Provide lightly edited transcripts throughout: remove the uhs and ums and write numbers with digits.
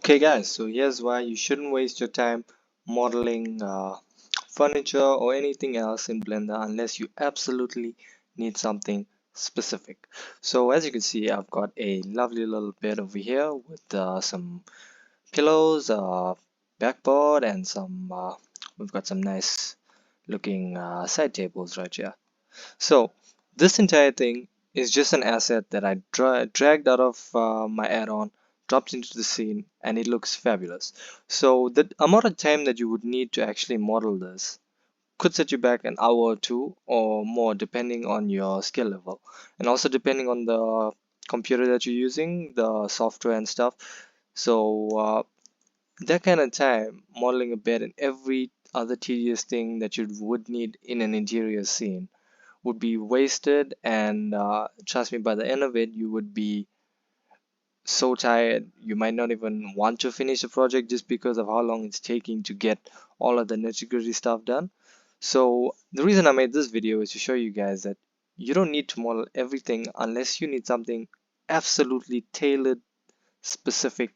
Okay guys, so here's why you shouldn't waste your time modeling furniture or anything else in Blender unless you absolutely need something specific. So as you can see, I've got a lovely little bed over here with some pillows, backboard, and we've got some nice looking side tables right here. So this entire thing is just an asset that I dragged out of my add-on, dropped into the scene, and it looks fabulous. So the amount of time that you would need to actually model this could set you back an hour or two or more depending on your skill level, and also depending on the computer that you're using, the software and stuff. So that kind of time modeling a bed and every other tedious thing that you would need in an interior scene would be wasted, and trust me, by the end of it you would be so tired you might not even want to finish the project just because of how long it's taking to get all of the nitty-gritty stuff done. So the reason I made this video is to show you guys that you don't need to model everything unless you need something absolutely tailored, specific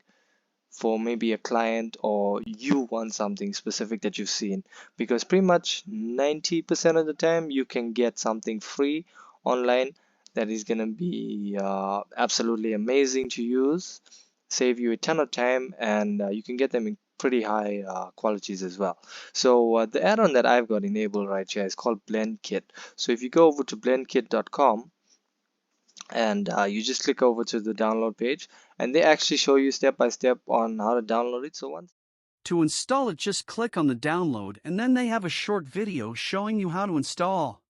for maybe a client, or you want something specific that you've seen, because pretty much 90% of the time you can get something free online that is going to be absolutely amazing to use, save you a ton of time, and you can get them in pretty high qualities as well. So the add-on that I've got enabled right here is called BlenderKit. So if you go over to blendkit.com and you just click over to the download page, and they actually show you step by step on how to download it. So once To install it, just click on the download, and then they have a short video showing you how to install.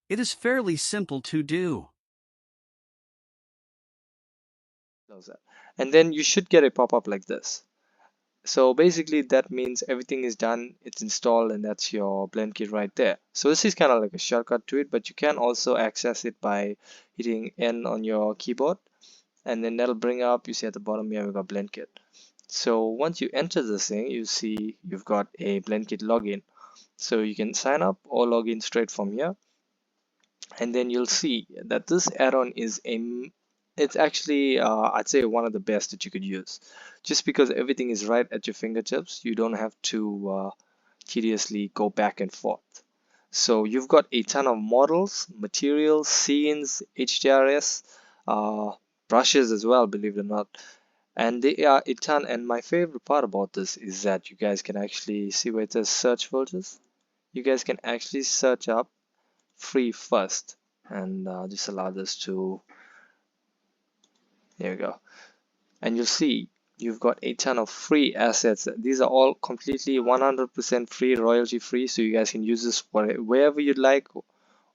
It is fairly simple to do. does that, and then you should get a pop-up like this. So basically that means everything is done, it's installed, and that's your blend kit right there. So this is kind of like a shortcut to it, but you can also access it by hitting N on your keyboard, and then that'll bring up, you see at the bottom here we've got blend kit. So once you enter this thing, you see you've got a blend kit login. So you can sign up or log in straight from here, and then you'll see that this add-on is it's actually I'd say one of the best that you could use, just because everything is right at your fingertips. You don't have to tediously go back and forth. So you've got a ton of models, materials, scenes, HDRs, brushes as well, believe it or not. And they are a ton. And my favorite part about this is that you guys can actually see where it says search filters. You guys can actually search up free first, and just allow this to, there we go, and you'll see you've got a ton of free assets. These are all completely 100% free, royalty free, so you guys can use this wherever you'd like,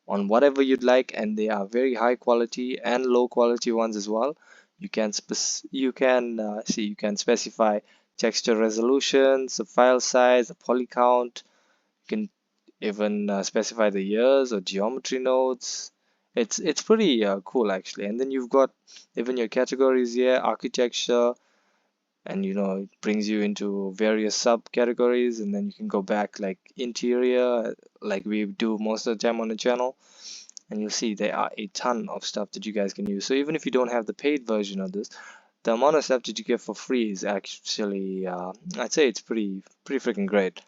on whatever you'd like, and they are very high quality and low quality ones as well. You can see, you can specify texture resolutions, the file size, the poly count. You can even specify the years or geometry nodes. It's pretty cool actually. And then you've got even your categories here, architecture, and it brings you into various subcategories, and then you can go back like interior, like we do most of the time on the channel, and you'll see there are a ton of stuff that you guys can use. So even if you don't have the paid version of this, the amount of stuff that you get for free is actually I'd say it's pretty freaking great.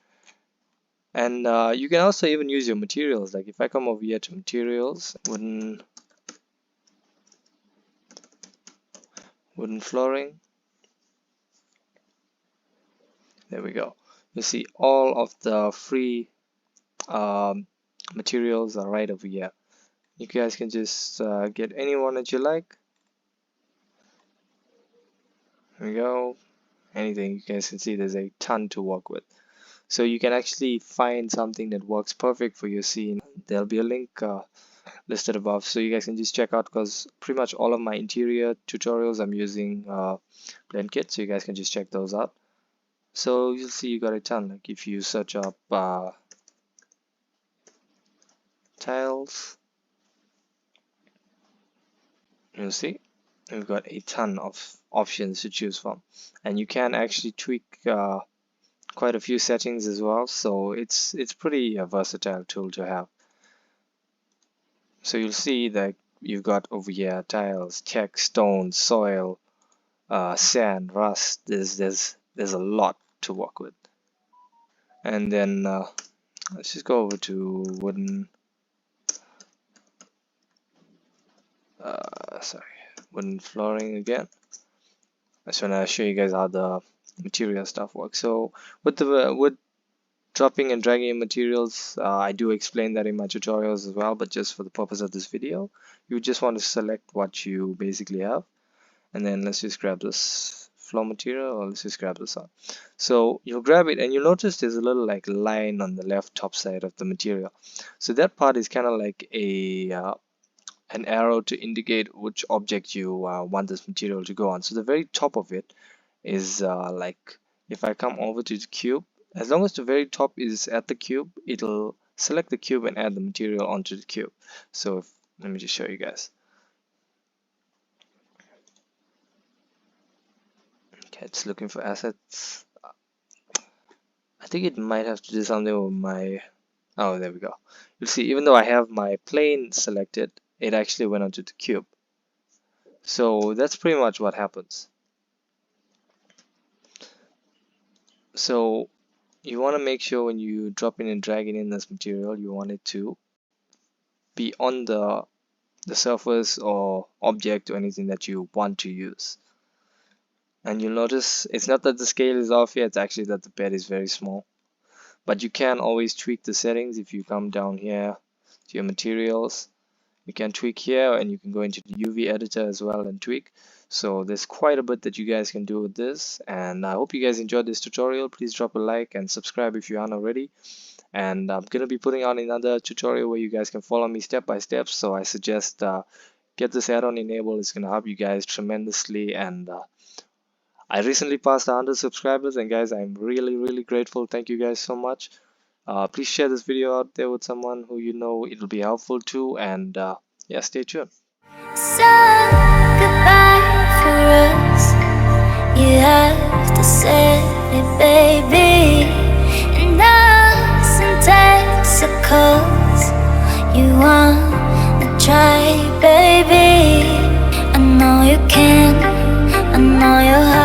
And you can also even use your materials. Like if I come over here to materials, wooden flooring, there we go. You see all of the free materials are right over here. You guys can just get any one that you like. There we go. Anything. You guys can see there's a ton to work with. So you can actually find something that works perfect for your scene. There'll be a link listed above, so you guys can just check out, because pretty much all of my interior tutorials I'm using BlenderKit, so you guys can just check those out. So you'll see you got a ton. Like if you search up tiles, you'll see we've got a ton of options to choose from, and you can actually tweak quite a few settings as well. So it's pretty versatile tool to have. So you'll see that you've got over here tiles, text, stone, soil, sand, rust. There's a lot to work with. And then let's just go over to wooden. Sorry, wooden flooring again. I just want to show you guys how the material stuff works. So with the wood dropping and dragging materials, I do explain that in my tutorials as well, but just for the purpose of this video, you just want to select what you basically have, and then let's just grab this floor material, or let's just grab this one. So you'll grab it and you'll notice there's a little like line on the left top side of the material. So that part is kind of like a an arrow to indicate which object you want this material to go on. So the very top of it is like, if I come over to the cube, as long as the very top is at the cube, it'll select the cube and add the material onto the cube. So let me just show you guys. Okay, it's looking for assets. I think it might have to do something with my, oh, there we go. You'll see, even though I have my plane selected, it actually went onto the cube. So that's pretty much what happens. So you want to make sure when you drop in and dragging in this material, you want it to be on the surface or object or anything that you want to use. And you'll notice it's not that the scale is off here, it's actually that the bed is very small. But you can always tweak the settings. If you come down here to your materials, you can tweak here, and you can go into the UV editor as well and tweak. So there's quite a bit that you guys can do with this, and I hope you guys enjoyed this tutorial. Please drop a like and subscribe if you aren't already. And I'm gonna be putting out another tutorial where you guys can follow me step by step. So I suggest get this add-on enabled. It's gonna help you guys tremendously. And I recently passed 100 subscribers, and guys, I'm really grateful. Thank you guys so much. Please share this video out there with someone who you know it'll be helpful to, and yeah, stay tuned. So goodbye for us. You have to say it, baby. And us in Texas, you wanna try, baby. I know you can. I know you have.